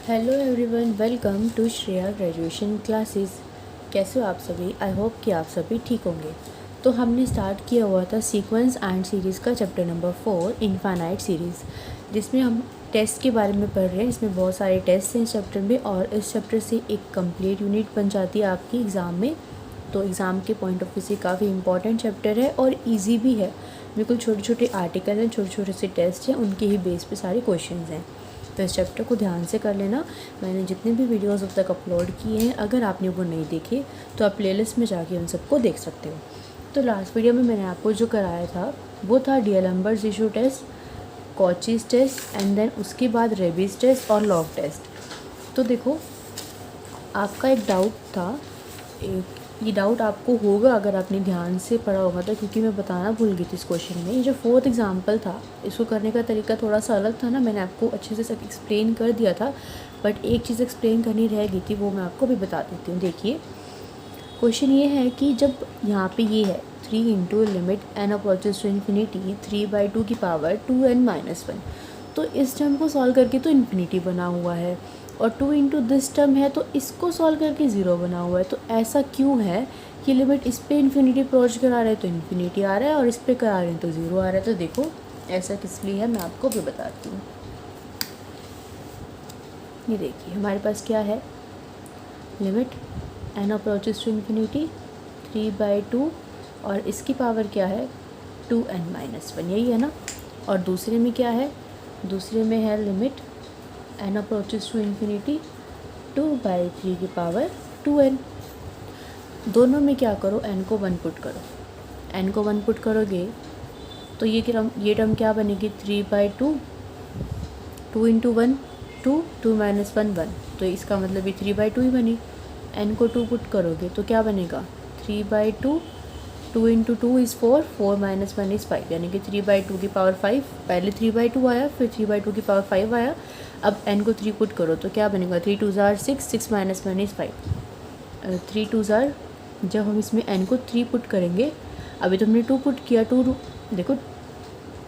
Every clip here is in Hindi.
Hello everyone, welcome to Shreya graduation classes. कैसे हो आप सभी? आई होप कि आप सभी ठीक होंगे। तो हमने स्टार्ट किया हुआ था सीक्वेंस एंड सीरीज़ का चैप्टर नंबर 4 इनफाइनाइट सीरीज़, जिसमें हम टेस्ट के बारे में पढ़ रहे हैं। इसमें बहुत सारे टेस्ट हैं इस चैप्टर में और इस चैप्टर से एक कंप्लीट यूनिट बन जाती है आपकी एग्ज़ाम में। तो एग्ज़ाम के पॉइंट ऑफ व्यू से काफ़ी इंपॉर्टेंट चैप्टर है और ईजी भी है। बिल्कुल छोटे छोटे आर्टिकल हैं, छोटे छोटे से टेस्ट हैं, उनके ही बेस पे सारे क्वेश्चन हैं। तो इस चैप्टर को ध्यान से कर लेना। मैंने जितने भी वीडियोस अब तक अपलोड किए हैं, अगर आपने वो नहीं देखे तो आप प्लेलिस्ट में जाके उन सबको देख सकते हो। तो लास्ट वीडियो में मैंने आपको जो कराया था वो था डीएलएम्बर्ट्स इशू test, Cauchy's test and then उसके बाद रेबीज़ टेस्ट और लॉग टेस्ट। तो देखो, आपका एक डाउट था, ये डाउट आपको होगा अगर आपने ध्यान से पढ़ा होगा तो, क्योंकि मैं बताना भूल गई थी इस क्वेश्चन में। ये जो फोर्थ एग्जांपल था, इसको करने का तरीका थोड़ा सा अलग था ना, मैंने आपको अच्छे से सब एक्सप्लेन कर दिया था, बट एक चीज़ एक्सप्लेन करनी रह गई थी, वो मैं आपको भी बता देती हूँ। देखिए, क्वेश्चन ये है कि जब यहाँ पे ये है 3 into limit n approaches to infinity 3/2 की पावर 2n-1, तो इस टर्म को सॉल्व करके तो इन्फिनिटी बना हुआ है और 2 इंटू दिस टर्म है तो इसको सॉल्व करके 0 बना हुआ है। तो ऐसा क्यों है कि लिमिट इस पे इन्फिनिटी अप्रोच करा रहे हैं तो इन्फिनिटी आ रहा है और इस पे करा रहे हैं तो 0 आ रहा है। तो देखो ऐसा किस लिए है, मैं आपको भी बताती हूँ। ये देखिए, हमारे पास क्या है, limit n approaches to infinity 3/2 और इसकी पावर क्या है 2n-1, यही है ना। और दूसरे में क्या है, दूसरे में है limit n approaches to infinity 2/3 की पावर 2n। दोनों में क्या करो, n को 1 पुट करो। n को 1 पुट करोगे तो ये टर्म क्या बनेगी 3/2, 2 इंटू 1 2, 2-1 1, तो इसका मतलब ये 3/2 ही बनी। n को 2 पुट करोगे तो क्या बनेगा 3/2, 2 इंटू 2 इज़ 4, 4-1 इज़ 5, यानी कि 3/2 की पावर 5। पहले 3/2 आया, फिर 3/2 की पावर 5 आया। अब n को 3 पुट करो तो क्या बनेगा 3 2 ज़ार 6, 6-1 इज़ 5, 3 2 ज़ार। जब हम इसमें n को 3 पुट करेंगे, अभी तो हमने 2 पुट किया, 2 देखो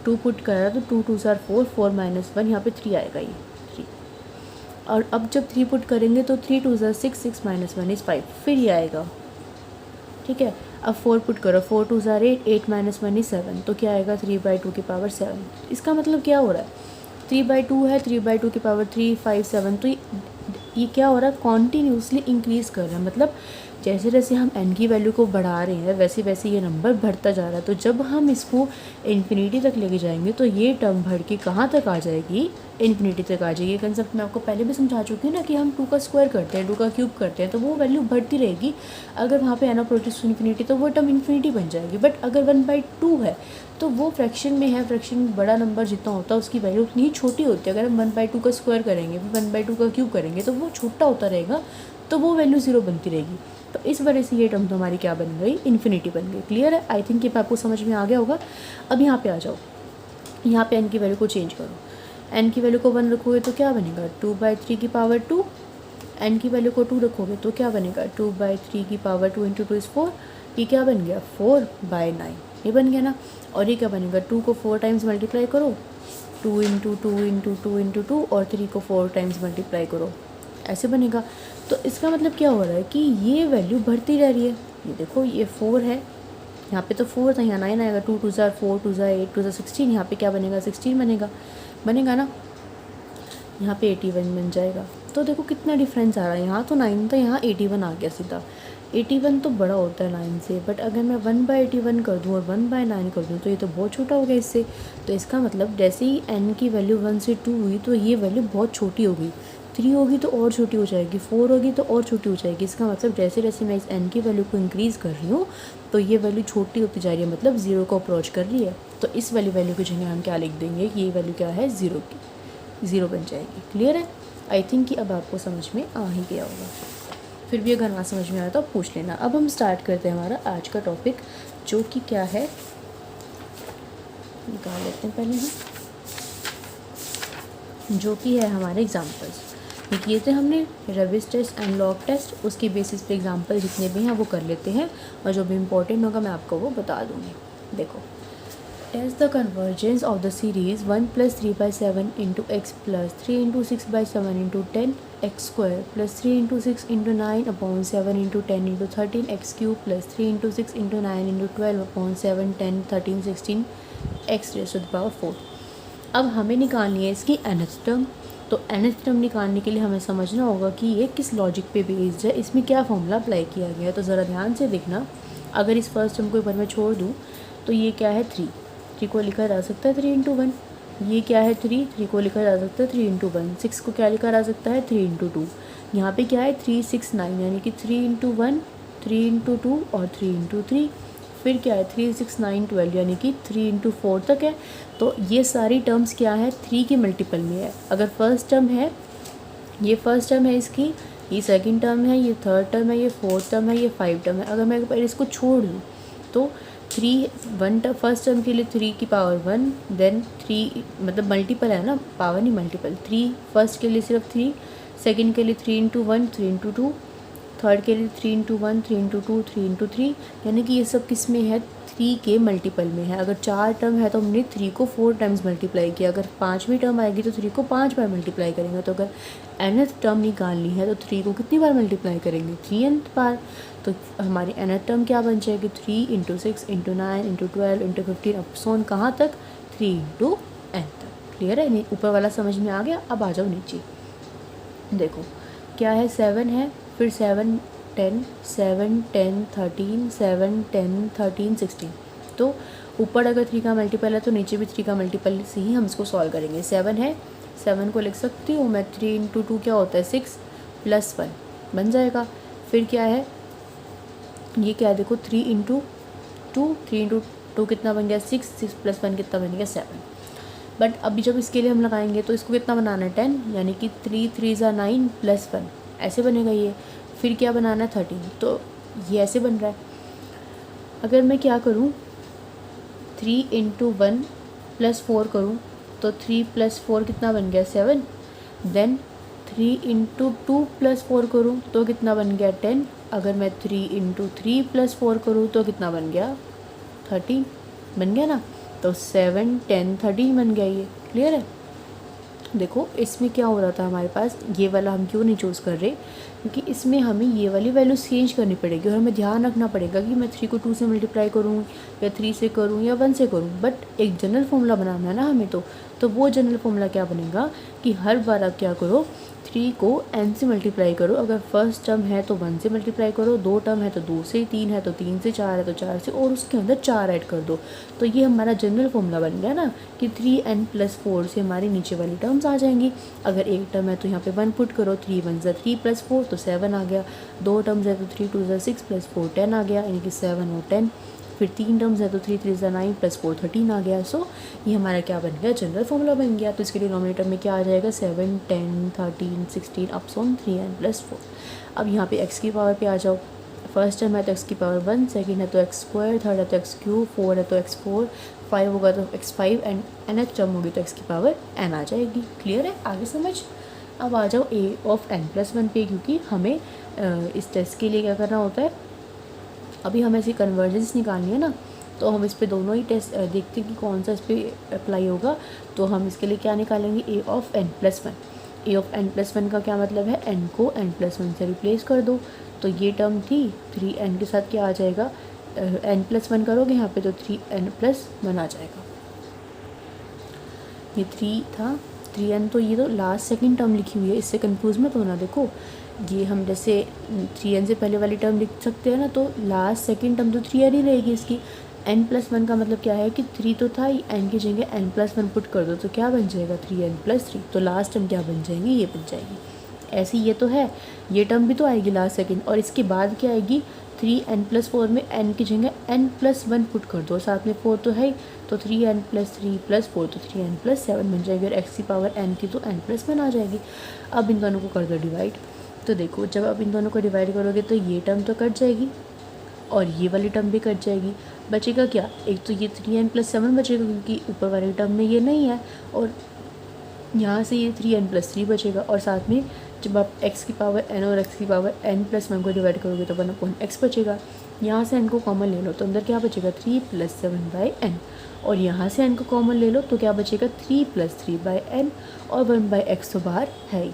2 पुट करा तो 2 2 ज़ार 4, 4-1, यहाँ पे 3 आएगा, ये 3। और अब जब 3 पुट करेंगे तो 3 2 ज़ार 6, 6-1 इज़ 5, फिर ये आएगा, ठीक है। अब 4 पुट करो, 4 2 ज़ार 8, 8-1 इज़ 7, तो क्या आएगा 3/2 की पावर 7। इसका मतलब क्या हो रहा है, 3/2 है, 3/2 की पावर 3, 5, 7, तो ये क्या हो रहा है, कॉन्टीन्यूसली इंक्रीज़ कर रहा है। मतलब जैसे जैसे हम n की वैल्यू को बढ़ा रहे हैं वैसे वैसे ये नंबर बढ़ता जा रहा है। तो जब हम इसको इन्फिनिटी तक लेके जाएंगे तो ये टर्म बढ़ के कहाँ तक आ जाएगी, इन्फिनिटी तक आ जाएगी। ये कंसेप्ट मैं आपको पहले भी समझा चुकी हूँ ना, कि हम 2 का स्क्वायर करते हैं, 2 का क्यूब करते हैं तो वो वैल्यू बढ़ती रहेगी। अगर वहाँ पे n अप्रोचेस टू इन्फिनिटी तो वो टर्म इन्फिनिटी बन जाएगी। बट अगर 1/2 है तो वो फ्रैक्शन में है, फ्रैक्शन बड़ा नंबर जितना होता है उसकी वैल्यू उतनी ही छोटी होती है। अगर हम 1/2 का स्क्वायर करेंगे, फिर 1/2 का क्यूब करेंगे तो वो छोटा होता रहेगा, तो वो वैल्यू 0 बनती रहेगी। तो इस वजह से ये टर्म तो हमारी क्या बन गई, इन्फिनिटी बन गई। क्लियर है? आई थिंक ये आपको समझ में आ गया होगा। अब यहाँ पे आ जाओ, यहाँ पे n की वैल्यू को चेंज करो। n की वैल्यू को 1 रखोगे तो क्या बनेगा 2/3 की पावर 2। n की वैल्यू को 2 रखोगे तो क्या बनेगा 2/3 की पावर 2 इंटू 2 इज़ 4, ये क्या बन गया 4/9, ये बन गया ना। और ये क्या बनेगा, 2 को 4 टाइम्स मल्टीप्लाई करो, 2 इंटू 2 इंटू 2 इंटू 2, और 3 को 4 टाइम्स मल्टीप्लाई करो, ऐसे बनेगा। तो इसका मतलब क्या हो रहा है कि ये वैल्यू बढ़ती रह रही है। ये देखो, ये 4 है, यहाँ पे तो 4 था, यहाँ 9 आएगा, 2 2 ज़ार 4, 2 ज़ार 8, 2 ज़ार 16, यहाँ पे क्या बनेगा 16 बनेगा ना। यहाँ पे 81 बन जाएगा। तो देखो कितना डिफरेंस आ रहा है, यहाँ तो 9 था, यहाँ 81 आ गया सीधा। 81 तो बड़ा होता है 9 से, बट अगर मैं 1/81 कर दूँ और 1/9 कर दूँ तो ये तो बहुत छोटा हो गया इससे। तो इसका मतलब जैसे ही n की वैल्यू 1 से 2 हुई तो ये वैल्यू बहुत छोटी होगी, 3 होगी तो और छोटी हो जाएगी, 4 होगी तो और छोटी हो जाएगी। इसका मतलब जैसे जैसे मैं इस n की वैल्यू को इंक्रीज़ कर रही हूँ तो ये वैल्यू छोटी होती जा रही है, मतलब 0 को अप्रोच कर रही है। तो इस वैल्यू की जगह हम क्या लिख देंगे कि ये वैल्यू क्या है 0 की, 0 बन जाएगी। क्लियर है? आई थिंक कि अब आपको समझ में आ ही गया होगा। फिर भी अगर ना समझ में आया तो आप पूछ लेना। अब हम स्टार्ट करते हैं हमारा आज का टॉपिक, जो कि क्या है, निकाल लेते हैं पहले हम, जो कि है हमारे एग्जाम्पल्स। ये किए थे हमने Raabe's test and log test, उसके बेसिस पे एग्जाम्पल जितने भी हैं वो कर लेते हैं और जो भी इम्पोर्टेंट होगा मैं आपको वो बता दूँगी। देखो, Test the convergence of the series 1 plus 3 by 7 into x plus 3 into 6 by 7 into 10 x square plus 3 into 6 into 9 upon 7 into 10 into 13 x cube plus 3 into 6 into 9 into 12 upon 7 10 13 16 x raised to the power 4। अब हमें निकालनी है इसकी nth टर्म। तो nth टर्म निकालने के लिए हमें समझना होगा कि ये किस लॉजिक पे बेस्ड है, इसमें क्या फॉर्मूला अप्लाई किया गया है। तो ज़रा ध्यान से देखना, अगर इस फर्स्ट टर्म को ऊपर में छोड़ दूँ तो ये क्या है 3 को लिखा जा सकता है 3 इंटू 1। ये क्या है 3 को लिखा जा सकता है 3 इंटू 1। 6 को क्या लिखा जा सकता है 3 इंटू 2। यहाँ पर क्या है 3 6 9 यानी कि 3 इंटू 1 3 इंटू 2 और 3 इंटू 3। फिर क्या है 3 6 9 12 यानी कि 3 इंटू 4 तक है। तो ये सारी टर्म्स क्या है 3 के मल्टीपल में है। अगर फर्स्ट टर्म है, ये फर्स्ट टर्म है इसकी, ये सेकंड टर्म है, ये थर्ड टर्म है, ये फोर्थ टर्म है, ये 5 टर्म है। अगर मैं पहले इसको छोड़ दूँ तो 1 फर्स्ट टर्म के लिए 3 की पावर 1, देन 3 मतलब मल्टीपल है ना, पावर नहीं मल्टीपल। 3 फर्स्ट के लिए सिर्फ 3, सेकंड के लिए 3 इंटू 1 3 इंटू 2, थर्ड के लिए 3 इंटू 1 3 इंटू 2 3 इंटू 3, यानी कि ये सब किस में है 3 के मल्टीपल में है। अगर 4 टर्म है तो हमने 3 को 4 टाइम्स मल्टीप्लाई किया। अगर 5वीं टर्म आएगी तो 3 को 5 बार मल्टीप्लाई करेंगे। तो अगर nth टर्म निकालनी है तो 3 को कितनी बार मल्टीप्लाई करेंगे 3nth बार। तो हमारी nth टर्म क्या बन जाएगी 3 इंटू 6 इंटू 9 इंटू 12 इंटू 15 अब सोन कहाँ तक 3 इंटू n तक। क्लियर है, नहीं ऊपर वाला समझ में आ गया। अब आ जाओ नीचे, देखो क्या है 7 है, फिर 7 10 7 10 13 7 10 13 16। तो ऊपर अगर 3 का मल्टीपल है तो नीचे भी 3 का मल्टीपल से ही हम इसको सॉल्व करेंगे। 7 है, 7 को लिख सकती हूँ मैं 3 इंटू 2 क्या होता है 6 प्लस 1 बन जाएगा। फिर क्या है ये क्या है देखो 3 इंटू 2 कितना बन गया 6 प्लस 1 कितना बन गया 7। बट अभी जब इसके लिए हम लगाएंगे तो इसको कितना बनाना है 10, यानी कि 3 3 ज़ा 9 प्लस 1 ऐसे बनेगा ये। फिर क्या बनाना है 13, तो ये ऐसे बन रहा है। अगर मैं क्या करूँ 3 इंटू 1 प्लस 4 करूँ तो 3 प्लस 4 कितना बन गया 7। देन 3 इंटू 2 प्लस 4 करूँ तो कितना बन गया 10। अगर मैं 3 इंटू 3 प्लस 4 करूँ तो कितना बन गया 13 बन गया ना। तो 7 10 13 बन गया ये। क्लियर है। देखो इसमें क्या हो रहा था हमारे पास, ये वाला हम क्यों नहीं चूज़ कर रहे, क्योंकि इसमें हमें ये वाली वैल्यू चेंज करनी पड़ेगी और हमें ध्यान रखना पड़ेगा कि मैं 3 को 2 से मल्टीप्लाई करूँ या 3 से करूँ या 1 से करूँ। बट एक जनरल फॉर्मूला बनाना है ना हमें, तो वो जनरल फॉर्मूला क्या बनेगा कि हर बार आप क्या करो 3 को n से मल्टीप्लाई करो। अगर फर्स्ट टर्म है तो 1 से मल्टीप्लाई करो, 2 टर्म है तो 2 से, 3 है तो 3 से, 4 है तो 4 से, और उसके अंदर 4 ऐड कर दो। तो ये हमारा जनरल फॉर्मूला बन गया ना कि 3n प्लस 4 से हमारी नीचे वाली टर्म्स आ जाएंगी। अगर एक टर्म है तो यहाँ पे 1 पुट करो, 3 1 ज़ा 3 प्लस 4 तो 7 आ गया। 2 टर्म्स है तो 3 2 ज़ा 6 प्लस 4 10 आ गया, यानी कि 7 और 10। फिर 3 टर्म्स है तो 3 3 ज़ा 9 प्लस 4 13 आ गया। सो ये हमारा क्या बन गया जनरल फॉर्मूला बन गया। तो इसके डिनोमिनेटर में क्या आ जाएगा 7 10 13 16 अप ऑन 3n प्लस 4। अब यहाँ पे x की पावर पे आ जाओ। फर्स्ट टर्म है तो x की पावर 1, सेकंड है तो x स्क्वायर, थर्ड है तो x क्यूब, 4 है तो x 4, 5 होगा तो x 5 एंड nth टर्म होगी तो x की पावर n आ जाएगी। क्लियर है, आगे समझ। अब आ जाओ a ऑफ n प्लस 1 पे, क्योंकि हमें इस टेस्ट के लिए क्या करना होता है, अभी हमें ऐसी कन्वर्जेंस निकालनी है ना, तो हम इस पे दोनों ही टेस्ट देखते हैं कि कौन सा इस पर अप्लाई होगा। तो हम इसके लिए क्या निकालेंगे a of n plus 1। a of n plus 1 का क्या मतलब है, n को n प्लस 1 से रिप्लेस कर दो। तो ये टर्म थी 3n के साथ क्या आ जाएगा n प्लस 1 करोगे यहाँ पे तो 3n प्लस 1 आ जाएगा। ये 3 था 3n, तो ये तो लास्ट सेकंड टर्म लिखी हुई है, इससे कंफ्यूज मत होना। देखो ये हम जैसे 3n से पहले वाली टर्म लिख सकते हैं ना, तो लास्ट सेकंड टर्म तो 3n ही रहेगी इसकी। n प्लस 1 का मतलब क्या है कि 3 तो था ही, n की जगह n प्लस 1 पुट कर दो तो क्या बन जाएगा 3n प्लस 3। तो लास्ट टर्म क्या बन जाएगी, ये बन जाएगी। ऐसे ये तो है, ये टर्म भी तो आएगी लास्ट सेकंड, और इसके बाद क्या आएगी 3n प्लस 4 में n की जगह n प्लस 1 पुट कर दो, साथ में 4 तो है ही, तो 3n प्लस 3 प्लस 4 तो 3n प्लस 7 बन जाएगी। और x की पावर n थी तो n प्लस 1 आ जाएगी। अब इन दोनों को कर दो डिवाइड। तो देखो जब आप इन दोनों को डिवाइड करोगे तो ये टर्म तो कट जाएगी और ये वाली टर्म भी कट जाएगी। बचेगा क्या, एक तो ये 3n प्लस 7 बचेगा क्योंकि ऊपर वाली टर्म में ये नहीं है, और यहाँ से ये 3n प्लस 3 बचेगा। और साथ में जब आप x की पावर n और x की पावर n प्लस 1 को डिवाइड करोगे तो 1/x बचेगा। यहाँ से n को कॉमन ले लो तो अंदर क्या बचेगा 3 प्लस 7/n। और यहाँ से n को कॉमन ले लो तो क्या बचेगा 3 + 3/n और 1/x तो बाहर है ही।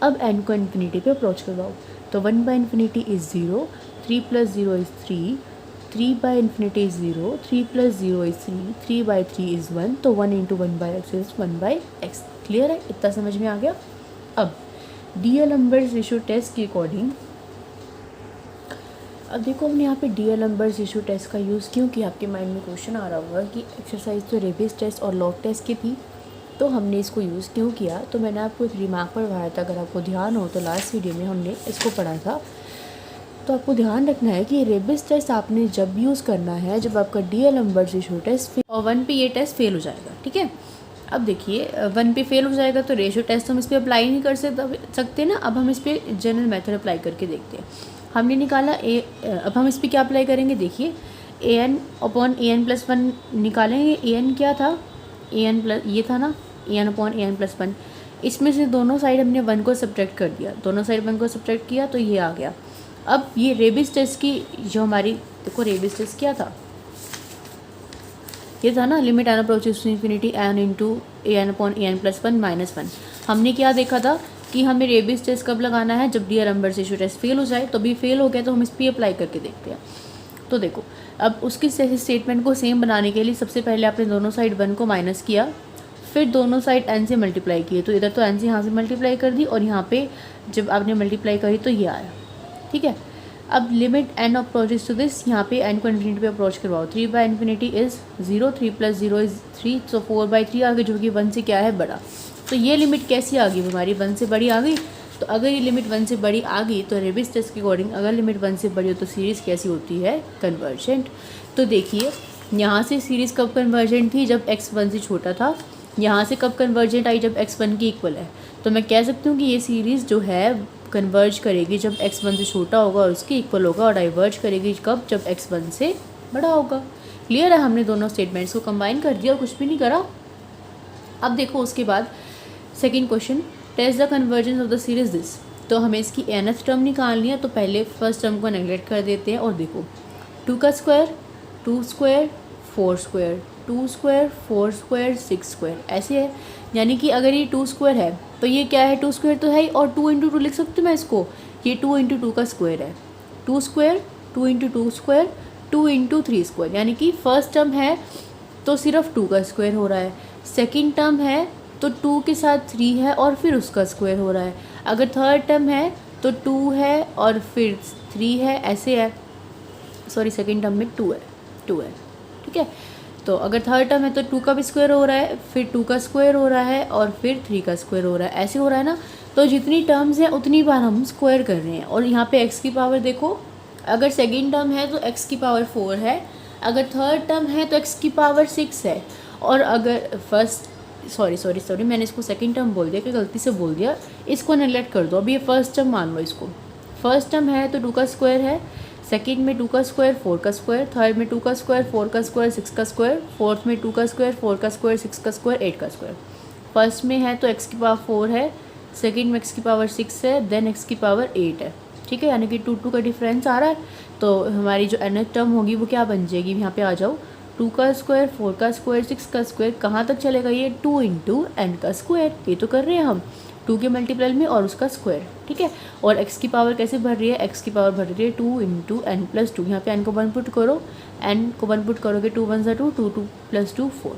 अब n को इन्फिनिटी पे अप्रोच करवाओ तो 1/∞ is 0, 3 + 0 is 3, 3/∞ is 0, 3 + 0 is 3, 3/3 is 1, तो 1 × 1/x इज़ 1/x। क्लियर है? इतना समझ में आ गया। अब डीएलम्बर्ट्स रेशियो टेस्ट के अकॉर्डिंग, अब देखो हमने यहाँ पे डीएलम्बर्ट्स रेशियो टेस्ट का यूज़ क्यों किया, आपके माइंड में क्वेश्चन आ रहा होगा कि एक्सरसाइज तो रेबीज टेस्ट और लॉग टेस्ट की थी, तो हमने इसको यूज़ क्यों किया। तो मैंने आपको एक रिमार्क पढ़वाया था, अगर आपको ध्यान हो तो लास्ट वीडियो में हमने इसको पढ़ा था। तो आपको ध्यान रखना है कि रेबीज टेस्ट आपने जब यूज़ करना है जब आपका डीएलम्बर्ट्स रेशियो टेस्ट और 1 पे ये टेस्ट फेल हो जाएगा। ठीक है, अब देखिए 1 पे फेल हो जाएगा तो रेशियो टेस्ट हम इस पर अप्लाई नहीं कर सकते ना। अब हम इस पर जनरल मेथड अप्लाई करके देखते हैं। हमने निकाला अब हम इस पर क्या अप्लाई करेंगे, देखिए an/an+1 निकालेंगे। an क्या था, an+ ये था ना, an/an+1। इसमें से दोनों साइड हमने 1 को सब्ट्रैक्ट कर दिया, दोनों साइड 1 को सब्ट्रैक्ट किया तो ये आ गया। अब ये रेबीज टेस्ट की जो हमारी, देखो रेबीज टेस्ट क्या था, ये था ना limit n approaches to infinity n × an/an+1 -1। हमने क्या देखा था कि हमें रेबीज टेस्ट कब लगाना है, जब डीएलम्बर्ट्स रेशियो टेस्ट फेल हो जाए। तो अभी फेल हो गया तो हम इस पर अप्लाई करके देखते हैं। तो देखो अब उसकी स्टेटमेंट को सेम बनाने के लिए सबसे पहले आपने दोनों साइड 1 को माइनस किया, फिर दोनों साइड n से मल्टीप्लाई किए। तो इधर तो n से यहाँ से मल्टीप्लाई कर दी और यहाँ पे जब आपने मल्टीप्लाई करी तो ये आया। ठीक है, अब limit n approaches to this, यहाँ पे n को इन्फिनिटी पे अप्रोच करवाओ। 3/∞ इज़ 0, 3 + 0 इज़ 3, तो 4/3 आ गई जो कि 1 से क्या है बड़ा। तो ये लिमिट कैसी आ गई हमारी, 1 से बड़ी आ गई। तो अगर ये लिमिट 1 से बड़ी आ गई तो रेबीज टेस्ट के अकॉर्डिंग अगर लिमिट 1 से बड़ी हो तो सीरीज़ कैसी होती है, कन्वर्जेंट। तो देखिए यहाँ से सीरीज़ कब कन्वर्जेंट थी, जब x 1 से छोटा था। यहाँ से कब कन्वर्जेंट आई, जब x 1 की इक्वल है। तो मैं कह सकती हूँ कि ये सीरीज़ जो है कन्वर्ज करेगी जब x 1 से छोटा होगा और उसकी इक्वल होगा, और डाइवर्ज करेगी कब, जब x 1 से बड़ा होगा। क्लियर है, हमने दोनों स्टेटमेंट्स को कंबाइन कर दिया और कुछ भी नहीं करा। अब देखो उसके बाद second question, test the convergence of the series this. तो हमें इसकी nth टर्म निकालनी है, तो पहले फर्स्ट टर्म को नेगलेक्ट कर देते हैं और देखो 2 का square 2 square 4 square 2 square 4 square 6 square ऐसे है। यानी कि अगर ये 2 स्क्वायर है तो ये क्या है, 2 स्क्वायर तो है ही, और 2 × 2 लिख सकती हूँ मैं इसको, ये 2 × 2 का स्क्वायर है। 2 स्क्वायर 2 × 2 स्क्वायर 2 × 3 स्क्वायर, यानी कि फर्स्ट टर्म है तो सिर्फ 2 का स्क्वायर हो रहा है, सेकेंड टर्म है तो 2 के साथ 3 है और फिर उसका स्क्वायर हो रहा है। अगर थर्ड टर्म है तो 2 है और फिर 3 है, ऐसे है। सॉरी, सेकेंड टर्म में 2 है। ठीक है, तो अगर थर्ड टर्म है तो 2 का भी स्क्वायर हो रहा है, फिर 2 का स्क्वायर हो रहा है और फिर 3 का स्क्वायर हो रहा है, ऐसे हो रहा है ना। तो जितनी टर्म्स हैं उतनी बार हम स्क्वायर कर रहे हैं। और यहाँ पे x की पावर देखो, अगर सेकेंड टर्म है तो x की पावर 4 है, अगर थर्ड टर्म है तो x की पावर 6 है, और अगर फर्स्ट सॉरी मैंने इसको सेकंड टर्म बोल दिया, कि गलती से बोल दिया, इसको नेगलेक्ट कर दो। अब ये फर्स्ट टर्म मान लो, इसको फर्स्ट टर्म है तो 2 का स्क्वायर है, सेकंड में 2 का स्क्वायर 4 का स्क्वायर, थर्ड में 2 का स्क्वायर 4 का स्क्वायर 6 का स्क्वायर, फोर्थ में 2 का स्क्वायर 4 का स्क्वायर 6 का स्क्वायर 8 का स्क्वायर। फर्स्ट में है तो x की पावर 4 है, सेकेंड में x की पावर 6 है, देन x की पावर 8 है। ठीक है, यानी कि 2 का डिफरेंस आ रहा है। तो हमारी जो nth टर्म होगी वो क्या बन जाएगी, यहाँ पे आ जाओ, 2 का स्क्वायर 4 का स्क्वायर 6 का स्क्वायर, कहाँ तक चलेगा ये, 2 × n का स्क्वायर। ये तो कर रहे हैं हम 2 के मल्टीप्लाई में और उसका स्क्वायर। ठीक है, और x की पावर कैसे भर रही है, x की पावर भर रही है 2 × n+2। यहाँ पे n को 1 पुट करो, n को 1 पुट करोगे 2 × 1 = 2, 2 + 2 4।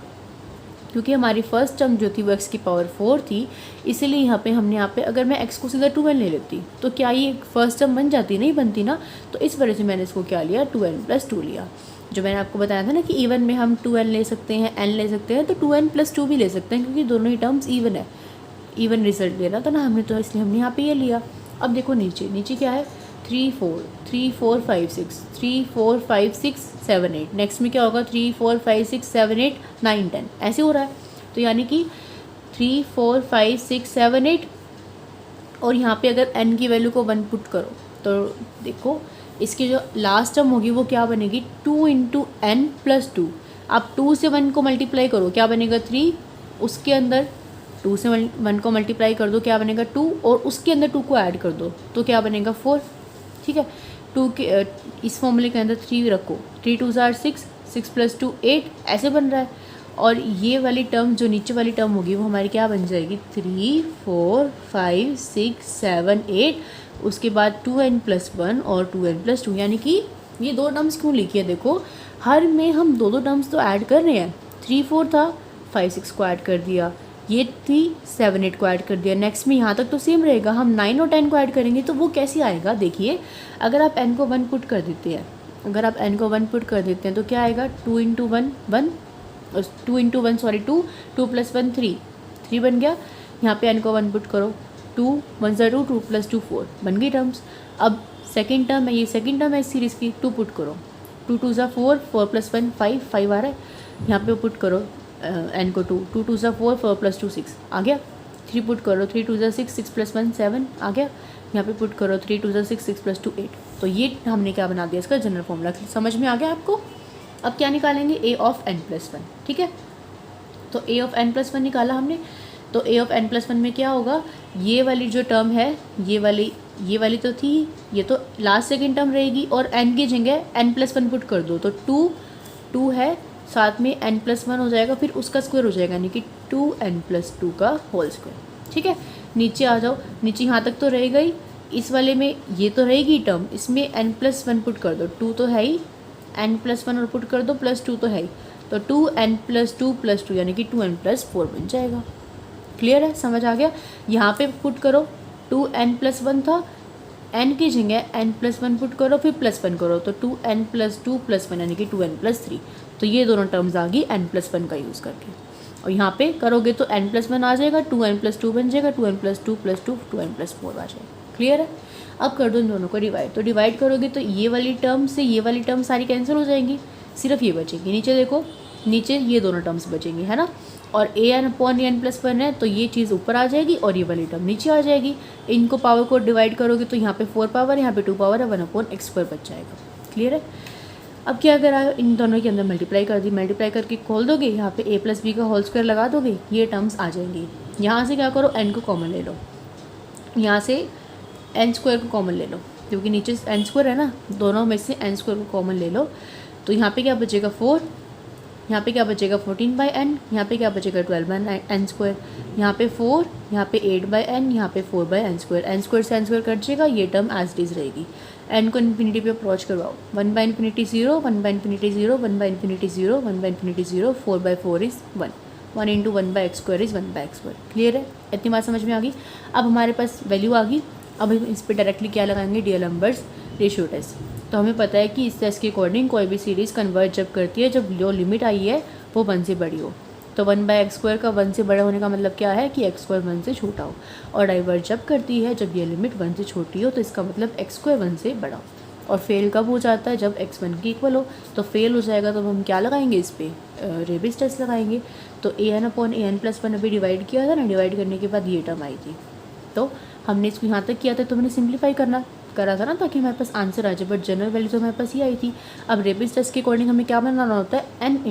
क्योंकि हमारी फर्स्ट टर्म जो थी वो x की पावर 4 थी, इसीलिए यहाँ पे अगर मैं x को सीधा 2n ले लेती तो क्या ये फर्स्ट टर्म बन जाती, नहीं बनती ना। तो इस वजह से मैंने इसको क्या लिया, 2n+2 लिया। जो मैंने आपको बताया था ना कि इवन में हम 2n ले सकते हैं, n ले सकते हैं, तो 2n+2 भी ले सकते हैं, क्योंकि दोनों ही टर्म्स इवन है। इवन रिजल्ट लेना था ना हमने, तो इसलिए हमने यहाँ पे ये लिया। अब देखो नीचे क्या है, 3 4 5 6 3 4 5 6 7 8। नेक्स्ट में क्या होगा, 3 4 5 6 7 8 9 10, ऐसे हो रहा है। तो यानी कि 3 4 5 6 7 8, और यहाँ पे अगर n की वैल्यू को 1 पुट करो तो देखो इसकी जो लास्ट टर्म होगी वो क्या बनेगी, 2 × n+2। आप 2 से 1 को मल्टीप्लाई करो, क्या बनेगा 3, उसके अंदर 2 से 1 को मल्टीप्लाई कर दो, क्या बनेगा 2, और उसके अंदर 2 को ऐड कर दो तो क्या बनेगा 4। ठीक है, 2 के इस फॉर्मूले के अंदर 3 रखो, 3 × 2 = 6, 6 + 2 8, ऐसे बन रहा है। और ये वाली टर्म जो नीचे वाली टर्म होगी वो हमारी क्या बन जाएगी 3 4 5 6 7 8, उसके बाद 2n+1 और 2n+2, यानी कि ये दो टर्म्स क्यों लिखी है, देखो हर में हम दो टर्म्स तो ऐड कर रहे हैं, 3 4 था 5 6 को ऐड कर दिया, ये थी 7 8 को ऐड कर दिया, नेक्स्ट में यहाँ तक तो सेम रहेगा, हम 9 और 10 को ऐड करेंगे तो वो कैसे आएगा, देखिए अगर आप n को 1 पुट कर देते हैं, अगर आप n को 1 पुट कर देते हैं तो क्या आएगा 2 × 1 1, 2 × 1 सॉरी 2 2 + 1 3 बन गया। यहाँ पे n को 1 पुट करो, 2 1 × 2 2 + 2 4 बन गई टर्म्स। अब सेकेंड टर्म है, ये सेकेंड टर्म है इस सीरीज़ की, 2 पुट करो, 2 2 = 4 4 + 1 5 आ रहा है, यहाँ पे पुट करो n को 2 2 2 = 4 4 + 2 6 आ गया, 3 पुट करो 3 2 = 6 6 + 1 7 आ गया, यहाँ पे पुट करो 3 2 = 6 6 + 2 8। तो ये हमने क्या बना दिया इसका जनरल फॉर्मूला, समझ में आ गया आपको। अब क्या निकालेंगे a of n+1, ठीक है, तो a of n+1 निकाला हमने, तो a of n+1 में क्या होगा, ये वाली जो टर्म है ये वाली तो थी, ये तो लास्ट सेकेंड टर्म रहेगी और n की जगह n+1 पुट कर दो, तो 2 है, साथ में n+1 हो जाएगा, फिर उसका स्क्वायर हो जाएगा, यानी कि 2n+2 का होल स्क्वायर, ठीक है। नीचे आ जाओ, नीचे यहाँ तक तो रहेगा ही, इस वाले में ये तो रहेगी टर्म, इसमें n+1 पुट कर दो, 2 तो है ही, n+1 और पुट कर दो, +2 तो है ही, तो 2n+2 + 2 यानी कि 2n+4 बन जाएगा। क्लियर है, समझ आ गया। यहाँ पे पुट करो 2n+1 था, n की जगह n+1 पुट करो, फिर +1 करो, तो 2n+2 + 1 यानी कि 2n+3, तो ये दोनों टर्म्स आ गई n+1 का यूज़ करके। और यहाँ पे करोगे तो n+1 आ जाएगा, 2n+2 बन जाएगा, 2n+2 + 2 2n+4 आ जाएगा। क्लियर है। अब कर दो इन दोनों को डिवाइड, तो डिवाइड करोगे तो ये वाली टर्म से ये वाली टर्म सारी कैंसिल हो जाएंगी, सिर्फ ये बचेगी। नीचे देखो, नीचे ये दोनों टर्म्स बचेंगी, है ना, और an/n+1 है तो ये चीज़ ऊपर आ जाएगी और ये वाली टर्म नीचे आ जाएगी। इनको पावर को डिवाइड करोगे तो यहाँ पे 4 पावर, यहाँ पे 2 पावर है, 1/x² बच जाएगा। क्लियर है। अब क्या करा, इन दोनों के अंदर मल्टीप्लाई कर दी, मल्टीप्लाई करके खोल दोगे, यहाँ पे a + b का होल स्क्वायर लगा दोगे, ये टर्म्स आ जाएंगी। यहाँ से क्या करो, n को कॉमन ले लो, यहाँ से n² को कॉमन ले लो, क्योंकि नीचे n² है ना, दोनों में से n² को कॉमन ले लो, तो यहाँ पे क्या बचेगा 4, यहाँ पे क्या बचेगा 14/n, यहाँ पे क्या बचेगा 12/n², यहाँ पे 4, यहाँ पे 8/n, यहाँ पे 4/n², n² से n² कट जाएगा, ये टर्म एज इट इज़ रहेगी। n को इन्फिनिटी पे अप्रोच करवाओ, 1/∞0 1/∞0 1/∞0 1/∞0 4/4 is 1, 1 × 1/x² is 1/x²। Clear है, इतनी बात समझ में आ गई। अब हमारे पास वैल्यू आ गई, अब हम इस पर डायरेक्टली क्या लगाएंगे, डीएलएम्बर्ट्स रेशियो टेस्ट। तो हमें पता है कि इस टेस्ट के अकॉर्डिंग कोई भी सीरीज़ कन्वर्ज जब करती है जब जो लिमिट आई है वो 1 से बड़ी हो, तो 1/x² का 1 से बड़ा होने का मतलब क्या है कि x² 1 से छोटा हो, और डाइवर्ज जब करती है जब ये लिमिट 1 से छोटी हो, तो इसका मतलब x² 1 से बड़ा हो। और फेल कब हो जाता है, जब x 1 के इक्वल हो, तो फेल हो जाएगा, तो हम क्या लगाएंगे इस पर, रेबिस टेस्ट लगाएंगे। तो an/an+1 अभी डिवाइड किया था ना, डिवाइड करने के बाद ये टर्म आई थी, तो हमने इसको यहाँ तक किया था, तो मैंने सिंप्लीफाई करा था ना, ताकि हमारे पास आंसर आ जाए, बट जनरल वैल्यू तो हमारे पास ये आई थी। अब रेबिस टेस्ट के अकॉर्डिंग हमें क्या बनाना होता है, n ×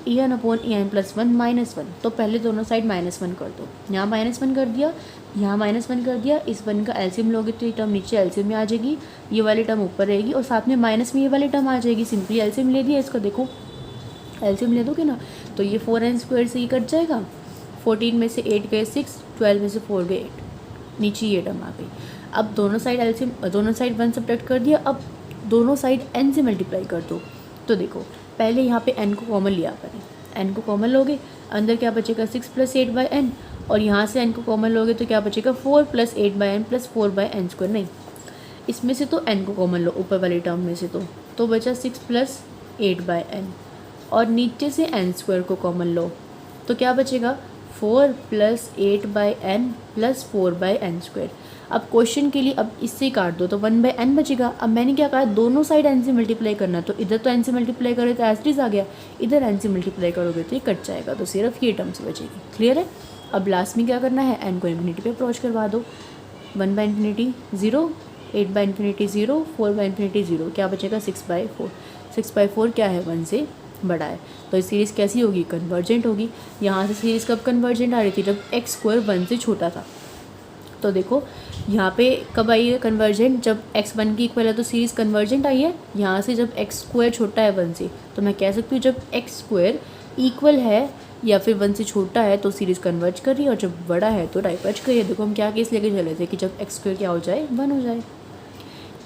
an/an+1 -1, तो पहले दोनों साइड -1 कर दो, यहाँ -1 कर दिया, यहाँ -1 कर दिया, इस 1 का एलसीएम लोगे तो ये टर्म नीचे एलसीएम में आ जाएगी, ये वाली टर्म ऊपर रहेगी, और साथ में माइनस में ये वाली टर्म आ जाएगी। सिंपली एलसीएम ले दिया इसका, देखो एलसीएम ले दोगे ना, तो ये 4n² से ये कट जाएगा, 14 में से 8 गए 6, 12 में से 4 गए 8, नीचे ये टर्म आ गई। अब दोनों साइड एलसीएम, दोनों साइड 1 सब्ट्रैक्ट कर दिया, अब दोनों साइड n से मल्टीप्लाई कर दो। तो देखो पहले यहाँ पे n को कॉमन लिया करें, n को कॉमन लोगे, अंदर क्या बचेगा 6 + 8/n, और यहाँ से n को कॉमन लोगे तो क्या बचेगा 4 + 8/n + 4/n², नहीं इसमें से तो n को कॉमन लो, ऊपर वाली टर्म में से तो बचा 6 + 8/n, और नीचे से n² को कॉमन लो, तो क्या बचेगा 4 + 8/n + 4/n²। अब क्वेश्चन के लिए अब इससे काट दो, तो 1/n बचेगा। अब मैंने क्या कहा, दोनों साइड n से मल्टीप्लाई करना, तो इधर तो n से मल्टीप्लाई करे तो एज इट इज आ गया, इधर n से मल्टीप्लाई करोगे तो ये कट जाएगा, तो सिर्फ ये टर्म्स बचेगी। क्लियर है। अब लास्ट में क्या करना है, n को इन्फिनिटी पे अप्रोच करवा दो, 1/∞0 8/∞0 4/∞0, क्या बचेगा 6/4, 6/4 क्या है 1 से बड़ा है, तो ये सीरीज़ कैसी होगी, कन्वर्जेंट होगी। यहाँ से सीरीज़ कब कन्वर्जेंट आ रही थी, जब x² 1 से छोटा था। तो देखो यहाँ पे कब आई है कन्वर्जेंट, जब x 1 की इक्वल है तो सीरीज़ कन्वर्जेंट आई है। यहाँ से जब x² छोटा है 1 से, तो मैं कह सकती हूँ जब x² इक्वल है या फिर 1 से छोटा है तो सीरीज़ कन्वर्ज कर रही है और जब बड़ा है तो डाइवर्ज कर रही है। देखो हम क्या केस लेके चले थे कि जब एक्स स्क्वायर क्या हो जाए 1 हो जाए।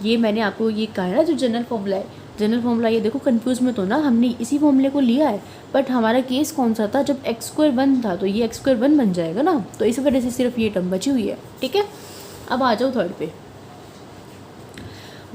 ये मैंने आपको ये कहा है ना जो जनरल फॉर्मूला है, जनरल फॉर्मूला ये देखो कंफ्यूज में तो ना, हमने इसी फॉर्मूले को लिया है बट हमारा केस कौन सा था, जब एक्स स्क्वायर 1 था तो ये एक्स स्क्वायर 1 बन जाएगा ना, तो इस वजह से सिर्फ ये टर्म बची हुई है। ठीक है, अब आ जाओ थर्ड पे।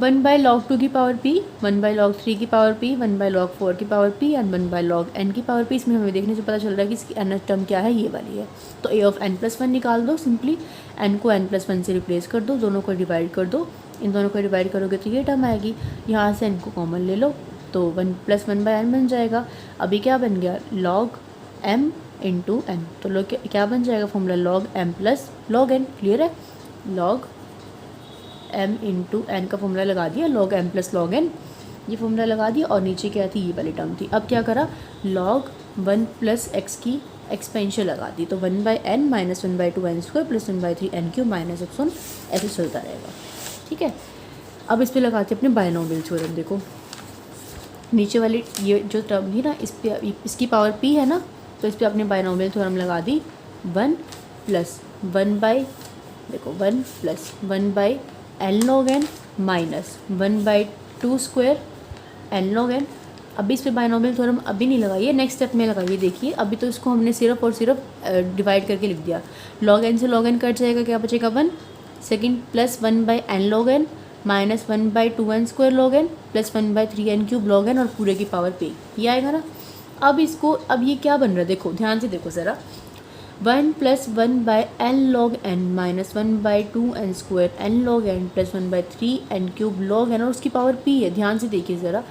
1 बाई log 2 की पावर p, 1 बाई log 3 की पावर p, 1 बाई log 4 की power p and 1 by log n की पावर p। इसमें हमें देखने से पता चल रहा है कि इसकी n टर्म क्या है, ये वाली है। तो a ऑफ n+1 निकाल दो, सिंपली n को n+1 से रिप्लेस कर दो, दोनों को डिवाइड कर दो, इन दोनों को डिवाइड करोगे तो ये टर्म आएगी। यहाँ से n को कॉमन ले लो तो 1 + 1 बाई n बन जाएगा। अभी क्या बन गया, log m इंटू n, तो लोग क्या बन जाएगा formula, log m plus log n। Clear है, log m इंटू एन का फॉर्मूला लगा दिया, log m plus log n ये फॉर्मूला लगा दिया, और नीचे क्या थी, ये वाली टर्म थी। अब क्या करा, log 1 प्लस x की एक्सपेंशन लगा दी, तो 1 by n minus 1 by 2 n square plus 1 by 3 n cube minus x1, ऐसे चलता रहेगा। ठीक है, अब इस पर लगाते अपने बायनोमियल थ्योरम। देखो नीचे वाली ये जो टर्म थी ना, इस पर इसकी पावर p है ना, तो इस पर अपने बायनोमियल थ्योरम लगा दी। 1 प्लस 1 बाई, देखो 1 plus 1 by L log n minus 1 by 2 square L log n. अभी इस पर बायनोमियल थ्योरम अभी नहीं लगाइए, नेक्स्ट स्टेप में लगाइए। देखिए अभी तो इसको हमने सिर्फ और सिर्फ डिवाइड करके लिख दिया, लॉग एन से लॉग एन कट जाएगा, क्या बचेगा 1, second plus 1 by n log n minus 1 by 2n square log n plus 1 by 3n cube log n और पूरे की पावर पे, ये आएगा ना। अब इसको, अब ये क्या बन रहा है, देखो ध्यान से देखो ज़रा, 1 plus 1 by n log n minus 1 by 2n square n log n plus 1 by 3n cube log n और उसकी पावर p है। ध्यान से देखिए ज़रा,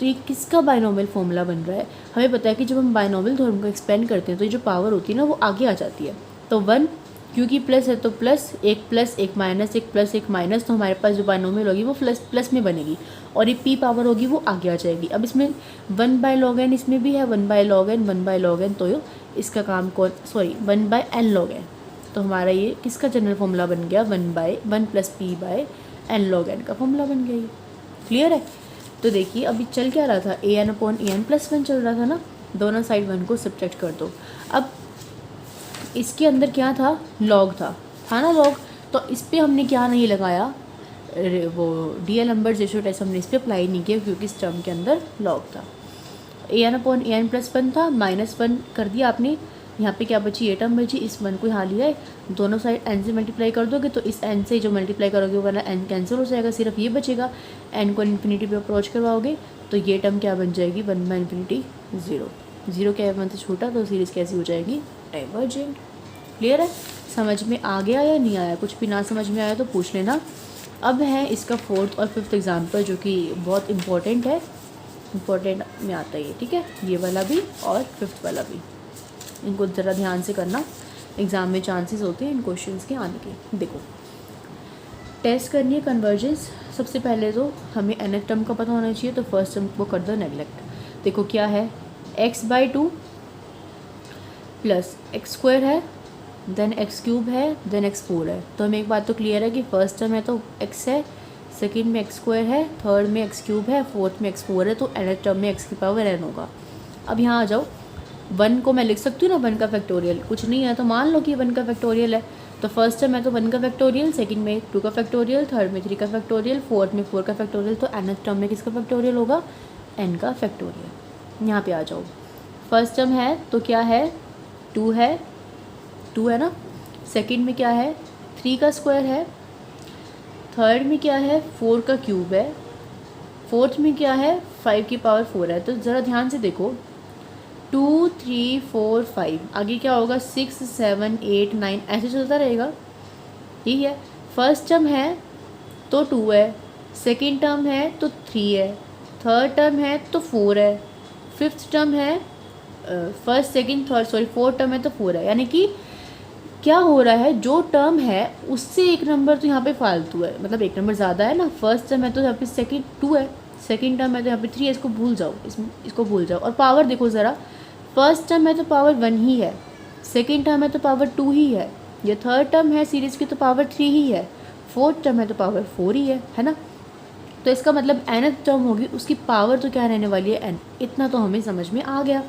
तो ये किसका बायनोमियल फॉर्मूला बन रहा है। हमें पता है कि जब हम बायनोमियल थ्योरम को एक्सपेंड करते हैं तो ये जो पावर होती है ना वो आगे आ जाती है। तो 1 क्योंकि प्लस है तो प्लस एक माइनस एक प्लस एक माइनस, तो हमारे पास जो बायनोमियल होगी वो प्लस में बनेगी और ये p पावर होगी वो आगे आ जाएगी। अब इसमें 1 बाई लॉग एन इसमें भी है, 1 by log n 1 by log n, तो इसका काम कौन, sorry 1 by n log n, तो हमारा ये किसका जनरल फॉर्मूला बन गया, 1 plus p by n log n का फॉर्मूला बन गया। ये क्लियर है। तो देखिए अभी चल क्या रहा था, A N upon A N plus 1 चल रहा था ना, दोनों साइड 1 को सब्ट्रैक्ट कर दो। अब इसके अंदर क्या था, लॉग था ना लॉग, तो इस पर हमने क्या नहीं लगाया, वो डीएल नंबर रेशियो टेस्ट हमने इस पर अप्लाई नहीं किया क्योंकि इस टर्म के अंदर लॉग था। A N upon A N plus 1 था, -1 कर दिया आपने, यहाँ पे क्या बची, ये टर्म बची, इस 1 को यहाँ लिया है, दोनों साइड n से मल्टीप्लाई कर दोगे तो इस n से जो मल्टीप्लाई करोगे वो वाला n कैंसिल हो जाएगा, सिर्फ ये बचेगा, n को इन्फिनिटी पे अप्रोच करवाओगे तो ये टर्म क्या बन जाएगी, 1 बाई इन्फिनिटी 0, 0 क्या है 1 से छोटा, तो सीरीज़ कैसी हो जाएगी, डाइवर्जेंट। क्लियर है, समझ में आ गया या नहीं आया, कुछ भी ना समझ में आया तो पूछ लेना। अब है इसका 4th और 5th एग्जाम्पल जो कि बहुत इंपॉर्टेंट है, इंपॉर्टेंट में आता है ये, ठीक है, ये वाला भी और 5th वाला भी, इनको ज़रा ध्यान से करना, एग्ज़ाम में चांसेस होते हैं इन क्वेश्चंस के आने के। देखो टेस्ट करनी है कन्वर्जेंस, सबसे पहले तो हमें nth टर्म का पता होना चाहिए, तो फर्स्ट टर्म को कर दो नेगलेक्ट। देखो क्या है, x/2 प्लस x स्क्वायर है, देन x क्यूब है, देन x4 है। तो हमें एक बात तो क्लियर है कि फर्स्ट टर्म है तो x है, सेकेंड में x स्क्वायर है, थर्ड में x क्यूब है, फोर्थ में x4 है, तो nth टर्म में x की पावर n होगा। अब यहाँ आ जाओ, 1 को मैं लिख सकती हूँ ना 1 का फैक्टोरियल, कुछ नहीं है तो मान लो कि 1 का फैक्टोरियल है, तो फर्स्ट टर्म है तो 1 का फैक्टोरियल, सेकंड में 2 का फैक्टोरियल, थर्ड में 3 का फैक्टोरियल, फोर्थ में 4 का फैक्टोरियल, तो nth टर्म में किसका फैक्टोरियल होगा, n का फैक्टोरियल। यहाँ पे आ जाओ, फर्स्ट टर्म है तो क्या है, 2 है ना, सेकंड में क्या है, 3 का स्क्वायर है, थर्ड में क्या है, 4 का क्यूब है, फोर्थ में क्या है, 5 की पावर 4 है। तो ज़रा ध्यान से देखो, 2 3 4 5, आगे क्या होगा, 6 7 8 9, ऐसे चलता रहेगा। ठीक है, फर्स्ट टर्म है तो 2 है, सेकंड टर्म है तो 3 है, थर्ड टर्म है तो 4 है, फिफ्थ टर्म है, first second third sorry fourth term है तो 4 है। यानी कि क्या हो रहा है, जो टर्म है उससे एक नंबर तो यहाँ पे फालतू है, मतलब एक नंबर ज़्यादा है ना, फर्स्ट टर्म है तो यहाँ पे सेकंड 2 है, सेकंड टर्म है तो यहाँ पे 3 है, इसको भूल जाओ, इसको भूल जाओ। और पावर देखो ज़रा, फर्स्ट टर्म है तो पावर 1 ही है, सेकंड टर्म है तो पावर 2 ही है, ये थर्ड टर्म है सीरीज़ की तो पावर 3 ही है, फोर्थ टर्म है तो पावर 4 ही है ना। तो इसका मतलब nth टर्म होगी उसकी पावर तो क्या रहने वाली है, n, इतना तो हमें समझ में आ गया।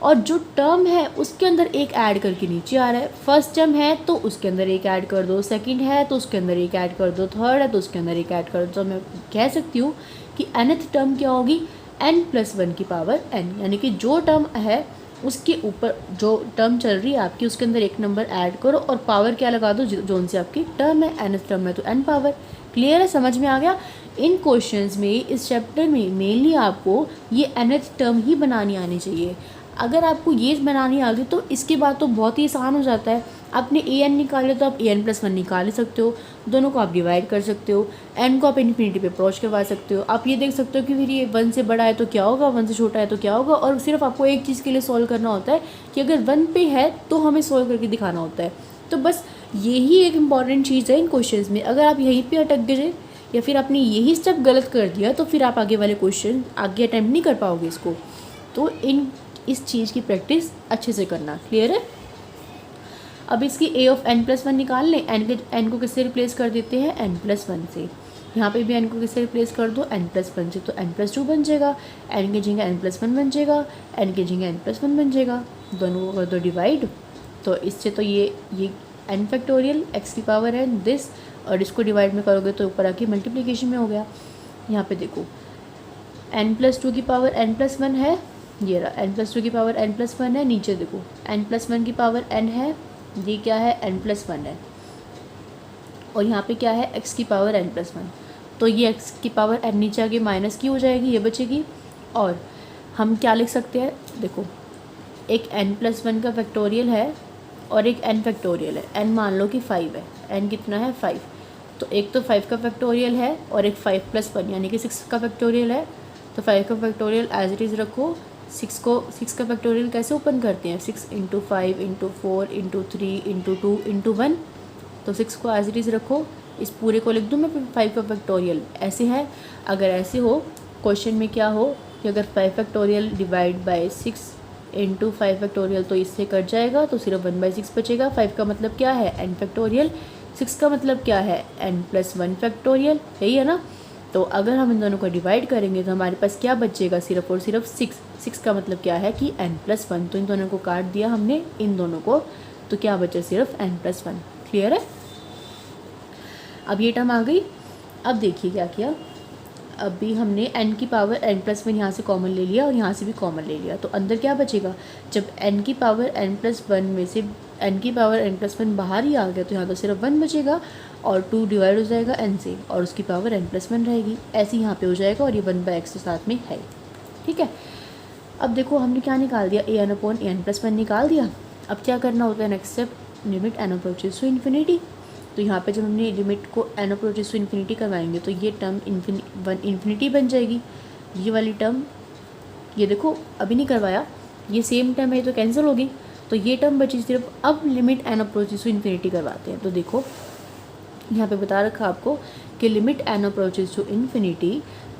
और जो टर्म है उसके अंदर एक ऐड करके नीचे आ रहा है। फर्स्ट टर्म है तो उसके अंदर एक ऐड कर दो, सेकंड है तो उसके अंदर एक ऐड कर दो, थर्ड है तो उसके अंदर एक ऐड कर दो। तो मैं कह सकती हूँ कि nth टर्म क्या होगी, n+1 की पावर n, यानी कि जो टर्म है उसके ऊपर जो टर्म चल रही है आपकी उसके अंदर एक नंबर ऐड करो और पावर क्या लगा दो जोन से आपकी टर्म है, nth टर्म है तो n पावर। क्लियर है, समझ में आ गया। इन क्वेश्चंस में इस चैप्टर में मेनली आपको ये nth टर्म ही बनानी आनी चाहिए। अगर आपको ये बनानी आ गई तो इसके बाद तो बहुत ही आसान हो जाता है। आपने an निकाले तो आप an+1 निकाल सकते हो, दोनों को आप डिवाइड कर सकते हो, n को आप इन्फिनिटी पे अप्रोच करवा सकते हो। आप ये देख सकते हो कि फिर ये 1 से बड़ा है तो क्या होगा, 1 से छोटा है तो क्या होगा। और सिर्फ आपको एक चीज़ के लिए सॉल्व करना होता है कि अगर 1 पे है तो हमें सॉल्व करके दिखाना होता है। तो बस यही एक इम्पॉर्टेंट चीज़ है इन क्वेश्चन में। अगर आप यहीं पर अटक गए या फिर आपने यही स्टेप गलत कर दिया तो फिर आप आगे वाले क्वेश्चन आगे अटैम्प्ट नहीं कर पाओगे इसको। तो इस चीज़ की प्रैक्टिस अच्छे से करना। क्लियर है। अब इसकी a ऑफ n+1 निकाल लें। n को किससे रिप्लेस कर देते हैं, n+1 से। यहाँ पे भी n को किससे रिप्लेस कर दो, n+1 से, तो n+2 बन जाएगा, n की जगह n+1 बन जाएगा, n की जगह n+1 बन जाएगा। दोनों को कर दो डिवाइड, तो इससे तो ये n फैक्टोरियल x की पावर है दिस, और इसको डिवाइड में करोगे तो ऊपर आके मल्टीप्लिकेशन में हो गया। यहाँ पे देखो n+2 की पावर n+1 है, ये रहा n+2 की पावर n+1 है। नीचे देखो n+1 की पावर n है, ये क्या है n+1 है, और यहाँ पे क्या है x की पावर n+1। तो ये x की पावर n नीचे आगे माइनस की हो जाएगी, ये बचेगी। और हम क्या लिख सकते हैं, देखो एक n+1 का फैक्टोरियल है और एक n फैक्टोरियल है। n मान लो कि 5 है, n कितना है 5, तो एक तो 5 का फैक्टोरियल है और एक 5+1 यानी कि 6 का फैक्टोरियल है। तो 5 का फैक्टोरियल एज इट इज़ रखो। 6 का फैक्टोरियल कैसे ओपन करते हैं, 6 × 5 × 4 × 3 × 2 × 1। तो 6 को एज इट इज़ रखो, इस पूरे को लिख दूँ मैं, फिर 5 का फैक्टोरियल ऐसे है। अगर ऐसे हो क्वेश्चन में क्या हो कि अगर 5 फैक्टोरियल डिवाइड बाय 6 × 5 फैक्टोरियल तो इससे कट जाएगा, तो सिर्फ 1/6 बचेगा। 5 का मतलब क्या है n फैक्टोरियल, 6 का मतलब क्या है n+1 फैक्टोरियल, यही है ना। तो अगर हम इन दोनों को डिवाइड करेंगे तो हमारे पास क्या बचेगा, सिर्फ और सिर्फ 6। 6 का मतलब क्या है कि n+1, तो इन दोनों को काट दिया हमने इन दोनों को, तो क्या बचा सिर्फ n+1। क्लियर है। अब ये टर्म आ गई। अब देखिए क्या किया, अभी हमने n की पावर n+1 यहाँ से कॉमन ले लिया और यहाँ से भी कॉमन ले लिया, तो अंदर क्या बचेगा, जब n की पावर n+1 में से n की पावर n+1 बाहर ही आ गया तो यहाँ तो सिर्फ 1 बचेगा और 2 डिवाइड हो जाएगा n से और उसकी पावर n+1 रहेगी। ऐसे यहाँ पे हो जाएगा और ये 1/x के साथ में है। ठीक है। अब देखो हमने क्या निकाल दिया, an/n+1 निकाल दिया। अब क्या करना होता है next step, limit n approaches to infinity. तो यहाँ पे जब हमने लिमिट को n अप्रोचेस टू इन्फिनिटी करवाएंगे तो ये टर्म इन्फिनिटी बन जाएगी। ये वाली टर्म, ये देखो अभी नहीं करवाया, ये सेम टर्म है तो कैंसिल होगी, तो ये टर्म बची सिर्फ। अब limit n approaches to infinity करवाते हैं। तो देखो यहाँ पे बता रखा आपको कि limit n approaches to infinity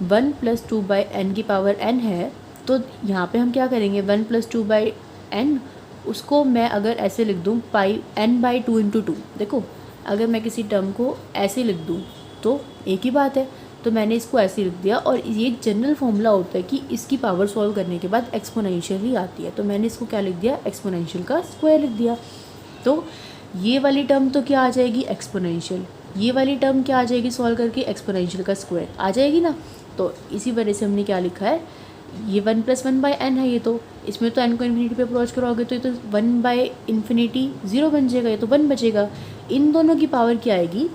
1 + 2/n की पावर n है। तो यहाँ पे हम क्या करेंगे, 1 + 2/n, उसको मैं अगर ऐसे लिख दूँ n/2 × 2। देखो अगर मैं किसी टर्म को ऐसे लिख दूँ तो एक ही बात है, तो मैंने इसको ऐसे लिख दिया। और ये जनरल फॉर्मूला होता है कि इसकी पावर सॉल्व करने के बाद एक्सपोनेंशियल ही आती है, तो मैंने इसको क्या लिख दिया, एक्सपोनेंशियल का स्क्वायर लिख दिया। तो ये वाली टर्म तो क्या आ जाएगी, एक्सपोनेंशियल। ये वाली टर्म क्या आ जाएगी, सॉल्व करके एक्सपोनेंशियल का स्क्वायर आ जाएगी ना। तो इसी वजह से हमने क्या लिखा है, ये 1 + 1/n है, ये तो इसमें तो n को इन्फिनिटी पे अप्रोच करोगे तो ये तो 1/∞ 0 बन जाएगा, ये तो 1 बचेगा। इन दोनों की पावर क्या आएगी,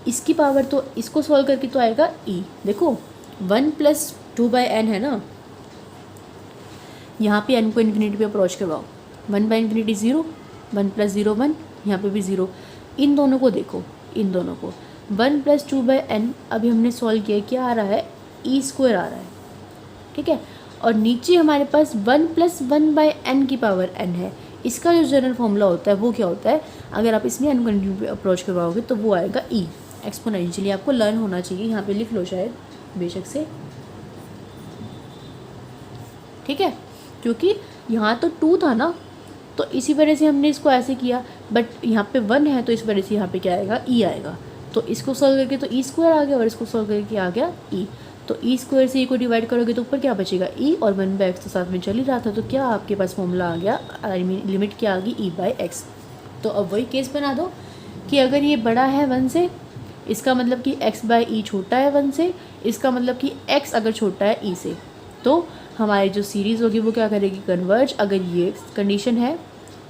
इसकी पावर तो इसको सॉल्व करके तो आएगा e। देखो 1 + 2/n है ना, यहाँ पे n को इन्फिनिटी पे अप्रोच करवाओ, 1/∞ 0, 1 + 0 1, यहाँ पे भी 0। इन दोनों को देखो, इन दोनों को 1 + 2/n अभी हमने सॉल्व किया, क्या आ रहा है, e² आ रहा है। ठीक है। और नीचे हमारे पास 1 + 1/n की पावर n है। इसका जो जनरल फॉर्मूला होता है वो क्या होता है, अगर आप इसमें n को अप्रोच करवाओगे तो वो आएगा e एक्सपोनेंशियली। आपको लर्न होना चाहिए, यहाँ पे लिख लो शायद बेशक से। ठीक है, क्योंकि यहाँ तो 2 था ना, तो इसी वजह से हमने इसको ऐसे किया, बट यहाँ पे 1 है तो इस वजह से यहाँ पे क्या आएगा, e आएगा। तो इसको सॉल्व करके तो e² आ गया और इसको सॉल्व करके आ गया e। तो ई स्क्वायर से ई को डिवाइड करोगे तो ऊपर क्या बचेगा ई, और 1/x तो साथ में चल ही रहा था, तो क्या आपके पास फॉर्मूला आ गया, आई मीन लिमिट क्या आ गई e/x। तो अब वही केस बना दो कि अगर ये बड़ा है 1 से, इसका मतलब कि x/e छोटा है 1 से, इसका मतलब कि x अगर छोटा है e से, तो हमारी जो सीरीज़ होगी वो क्या करेगी, कन्वर्ज। अगर ये कंडीशन है,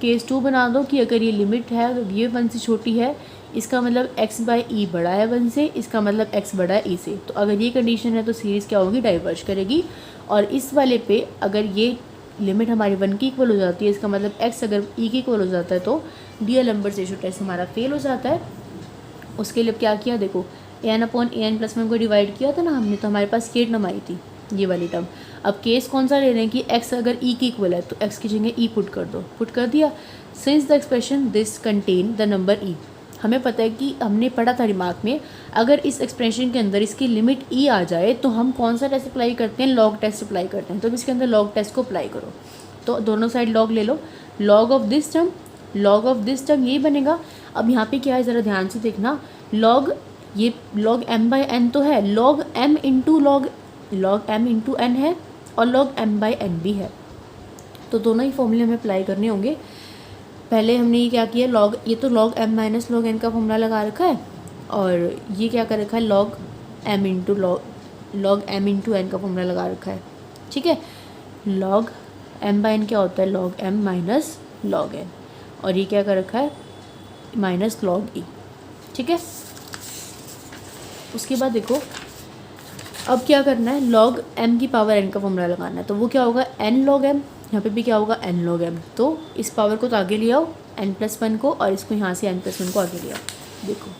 केस 2 बना दो कि अगर ये लिमिट है, अगर ये 1 से छोटी है, इसका मतलब x/e बड़ा है 1 से, इसका मतलब x बड़ा है e से। तो अगर ये कंडीशन है तो सीरीज़ क्या होगी, डाइवर्ज करेगी। और इस वाले पे अगर ये लिमिट हमारी 1 की इक्वल हो जाती है, इसका मतलब x अगर e की इक्वल हो जाता है, तो डीएलएम्बर्ट रेशियो टेस्ट हमारा फेल हो जाता है। उसके लिए क्या किया, देखो an/an+1 को डिवाइड किया था ना हमने, तो हमारे पास ये टर्म आई थी, ये वाली टर्म। अब केस कौन सा ले रहे हैं कि x अगर e की इक्वल है, तो x की जगह e पुट कर दो, पुट कर दिया। Since the expression this contain the number e, हमें पता है कि हमने पढ़ा था रिमार्क में, अगर इस एक्सप्रेशन के अंदर इसकी लिमिट e आ जाए तो हम कौन सा टेस्ट अप्लाई करते हैं, लॉग टेस्ट अप्लाई करते हैं। तो इसके अंदर लॉग टेस्ट को अप्लाई करो, तो दोनों साइड लॉग ले लो, लॉग ऑफ दिस टर्म यही बनेगा। अब यहाँ पे क्या है, ज़रा ध्यान से देखना, लॉग ये log m/n तो है, log m इंटू n है, और log m/n भी है, तो दोनों ही फॉर्मूले हमें अप्लाई करने होंगे। पहले हमने ये क्या किया, ये तो log m minus log n का फॉर्मूला लगा रखा है, और ये क्या कर रखा है, log m इंटू n का फॉर्मूला लगा रखा है, ठीक है। log m/n क्या होता है, log m minus log n, और ये क्या कर रखा है, माइनस log e, ठीक है। उसके बाद देखो अब क्या करना है, log m की पावर n का फॉर्मूला लगाना है, तो वो क्या होगा, n log m, यहाँ पे भी क्या होगा, n log m। तो इस पावर को तो आगे ले आओ n+1 को, और इसको यहाँ से n+1 को आगे ले आओ। देखो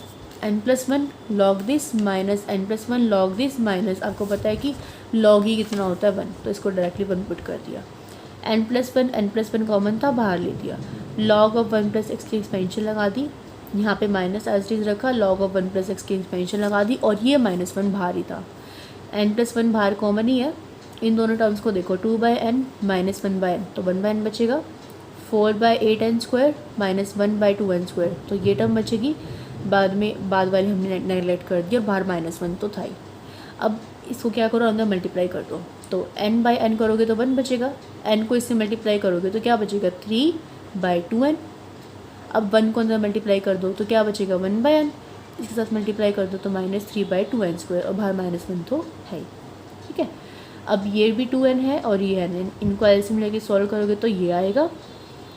n+1 log this minus n+1 log this minus, आपको पता है कि log ही कितना होता है 1, तो इसको डायरेक्टली 1 पुट कर दिया। n+1 कॉमन था, बाहर ले दिया, log ऑफ 1+x की एक्सपेंशन लगा दी, यहाँ पे माइनस एज इट रखा, log ऑफ 1+x की एक्सपेंशन लगा दी, और ये -1 बाहर ही था, n+1 बाहर कॉमन ही है। इन दोनों टर्म्स को देखो, 2/n माइनस 1/n, तो 1/n बचेगा, 4/8n² माइनस 1/2n², तो ये टर्म बचेगी। बाद वाले हमने नेगलेक्ट कर दिया, बाहर -1 तो था ही। अब इसको क्या करो, अंदर मल्टीप्लाई कर दो, तो n/n करोगे तो 1 बचेगा, n को इससे मल्टीप्लाई करोगे तो क्या बचेगा, 3/2n। अब 1 को अंदर मल्टीप्लाई कर दो तो क्या बचेगा, 1/n, इसके साथ मल्टीप्लाई कर दो तो -3/2n², और बाहर -1 तो है ही, ठीक है। अब ये भी 2n है और ये n, इनको एलसीएम लेके सॉल्व करोगे तो ये आएगा,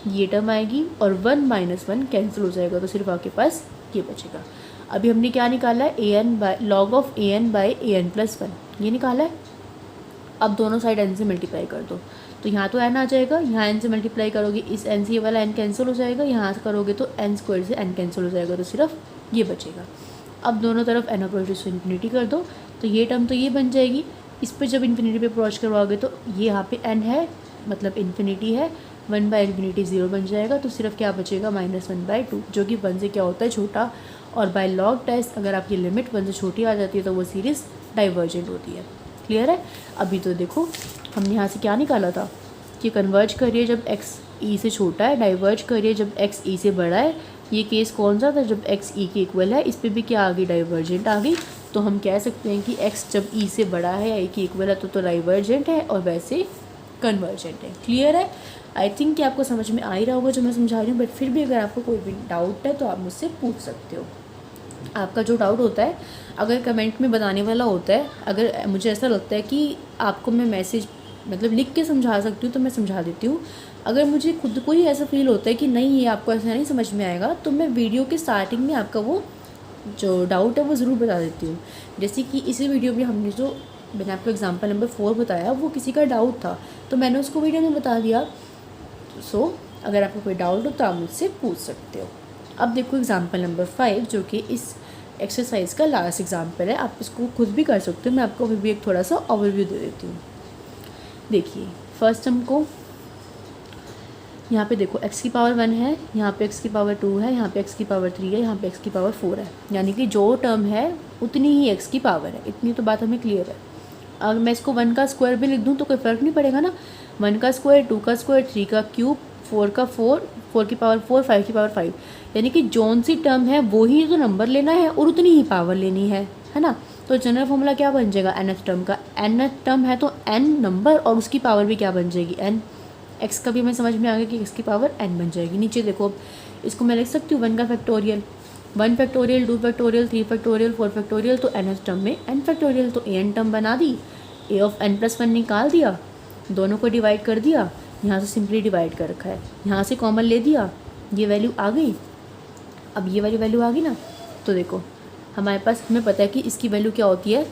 ये टर्म आएगी, और 1 - 1 कैंसिल हो जाएगा, तो सिर्फ आपके पास ये बचेगा। अभी हमने क्या निकाला है, log ऑफ an/an+1 ये निकाला है। अब दोनों साइड n से मल्टीप्लाई कर दो, तो यहाँ तो n आ जाएगा, यहाँ n से मल्टीप्लाई करोगे, इस n से ये वाला n कैंसिल हो जाएगा, यहाँ से करोगे तो n² से n कैंसिल हो जाएगा, तो सिर्फ ये बचेगा। अब दोनों तरफ n अप्रोचेस टू इन्फिनिटी कर दो, तो ये टर्म तो ये बन जाएगी। इस पर जब इन्फिनिटी पे अप्रोच करवाओगे तो ये यहाँ पे n है, मतलब इन्फिनिटी है, 1/∞ 0 बन जाएगा, तो सिर्फ क्या बचेगा, -1/2, जो कि 1 से क्या होता है, छोटा। और बाय लॉग टेस्ट अगर आपकी लिमिट 1 से छोटी आ जाती है तो वो सीरीज़ डाइवर्जेंट होती है। क्लियर है। अभी तो देखो हमने यहाँ से क्या निकाला था कि कन्वर्ज करिए जब x e से छोटा है, डाइवर्ज करिए जब x e से बड़ा है। ये केस कौन सा था, जब x e के इक्वल है। इस पर भी क्या आ गई, डाइवर्जेंट आ गई। तो हम कह सकते हैं कि x जब e से बड़ा है या e के इक्वल है तो डाइवर्जेंट है, और वैसे कन्वर्जेंट है। क्लियर है। आई थिंक कि आपको समझ में आ ही रहा होगा जो मैं समझा रही हूँ, बट फिर भी अगर आपको कोई भी डाउट है तो आप मुझसे पूछ सकते हो। आपका जो डाउट होता है अगर कमेंट में बताने वाला होता है, अगर मुझे ऐसा लगता है कि आपको मैं मैसेज मतलब लिख के समझा सकती हूँ तो मैं समझा देती हूँ। अगर मुझे खुद को ही ऐसा फील होता है कि नहीं ये आपको ऐसा नहीं समझ में आएगा, तो मैं वीडियो के स्टार्टिंग में आपका वो जो डाउट है वो ज़रूर बता देती हूँ। जैसे कि इसी वीडियो में हमने जो मैंने आपको एग्जांपल नंबर 4 बताया, वो किसी का डाउट था तो मैंने उसको वीडियो में बता दिया। सो अगर आपको कोई डाउट हो तो आप मुझसे पूछ सकते हो। अब देखो एग्जांपल नंबर 5 जो कि इस एक्सरसाइज का लास्ट एग्जांपल है। आप इसको खुद भी कर सकते हो, मैं आपको अभी भी एक थोड़ा सा ओवरव्यू दे देती हूँ। देखिए फर्स्ट हमको यहाँ पे देखो x की पावर 1 है, यहाँ पे x की पावर 2 है, यहाँ पे x की पावर 3 है, यहाँ पे x की पावर 4 है। यानी कि जो टर्म है उतनी ही x की पावर है। इतनी तो बात हमें क्लियर है। अगर मैं इसको 1 का स्क्वायर भी लिख दूँ तो कोई फ़र्क नहीं पड़ेगा ना। 1 का स्क्वायर, 2 का स्क्वायर, 3 का क्यूब, 4 का 4, 4 की पावर 4, 5 की पावर 5। यानी कि जौन सी टर्म है वो ही तो नंबर लेना है और उतनी ही पावर लेनी है। है ना। तो जनरल फॉर्मूला क्या बन जाएगा nth टर्म का, nth टर्म है तो n नंबर और उसकी पावर भी क्या बन जाएगी n, x का भी हमें समझ में आ गया कि x की पावर n बन जाएगी। नीचे देखो अब इसको मैं लिख सकती हूँ 1 का factorial, 1 factorial 2 factorial 3 factorial 4 factorial, तो nth टर्म में n फैक्टोरियल, तो an टर्म बना दी, a ऑफ n+1 निकाल दिया, दोनों को डिवाइड कर दिया, यहाँ से सिंपली डिवाइड कर रखा है, यहाँ से कॉमन ले दिया, ये वैल्यू आ गई। अब ये वाली वैल्यू आ गई ना, तो देखो हमारे पास, हमें पता है कि इसकी वैल्यू क्या होती है,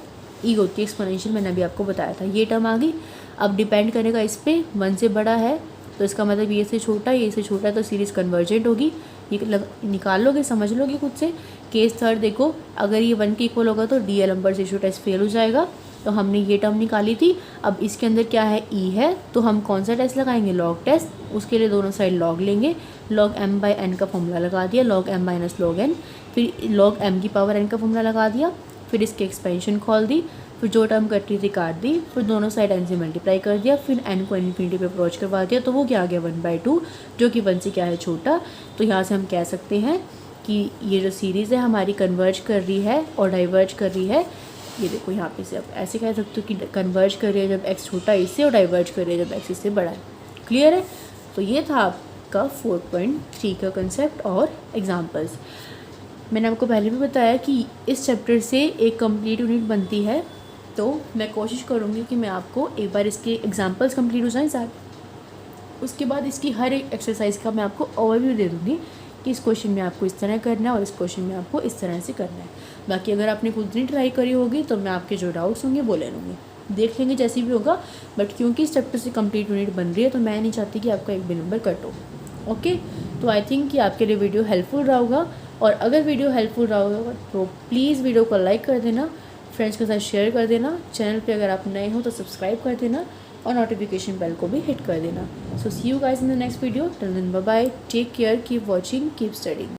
ई होती है एक्सपोनेंशियल, मैंने अभी आपको बताया था। ये टर्म आ गई। अब डिपेंड करेगा इस पर, 1 से बड़ा है तो इसका मतलब ये से छोटा, ये से छोटा, तो सीरीज़ कन्वर्जेंट होगी। ये निकाल लोगे, समझ लोगे खुद से। केस थर्ड देखो, अगर ये 1 के इक्वल होगा तो DL number ratio test fail हो जाएगा। तो हमने ये टर्म निकाली थी। अब इसके अंदर क्या है, ई है, तो हम कौन सा टेस्ट लगाएंगे, लॉग टेस्ट। उसके लिए दोनों साइड लॉग लेंगे, log m/n का फॉर्मूला लगा दिया, log m - log n, फिर log m की पावर n का फॉर्मूला लगा दिया, फिर इसकी एक्सपेंशन खोल दी, फिर जो टर्म कट रही थी काट दी, फिर दोनों साइड n से मल्टीप्लाई कर दिया, फिर n को इन्फिनिटी पे अप्रोच करवा दिया, तो वो क्या आ गया 1/2, जो कि 1 से क्या है, छोटा। तो यहाँ से हम कह सकते हैं कि ये जो सीरीज़ है हमारी कन्वर्ज कर रही है और डाइवर्ज कर रही है। ये देखो यहाँ पे से आप ऐसे कह सकते हो कि कन्वर्ज कर रही है जब x छोटा है इससे, और डाइवर्ज कर रही है जब x इससे बड़ा है। क्लियर है। तो ये था आपका 4.3 का कंसेप्ट और एग्जांपल्स। मैंने आपको पहले भी बताया कि इस चैप्टर से एक कंप्लीट यूनिट बनती है, तो मैं कोशिश करूँगी कि मैं आपको एक बार इसके एग्जांपल्स कंप्लीट हो जाएं साथ, उसके बाद इसकी हर एक एक्सरसाइज का मैं आपको ओवरव्यू दे दूँगी कि इस क्वेश्चन में आपको इस तरह करना है और इस क्वेश्चन में आपको इस तरह से करना है। बाकी अगर आपने खुद नहीं ट्राई करी होगी तो मैं आपके जो डाउट्स होंगे वो ले लूँगी, देख लेंगे जैसी भी होगा। बट क्योंकि इस चैप्टर से कंप्लीट यूनिट बन रही है तो मैं नहीं चाहती कि आपका एक भी नंबर कट हो। ओके, तो आई थिंक कि आपके लिए वीडियो हेल्पफुल रहा होगा, और अगर वीडियो हेल्पफुल रहा होगा तो प्लीज़ वीडियो को लाइक कर देना, फ्रेंड्स के साथ शेयर कर देना, चैनल पे अगर आप नए हो तो सब्सक्राइब कर देना और नोटिफिकेशन बेल को भी हिट कर देना। So see you guys in the next video, till then bye bye, take care, keep watching, keep studying.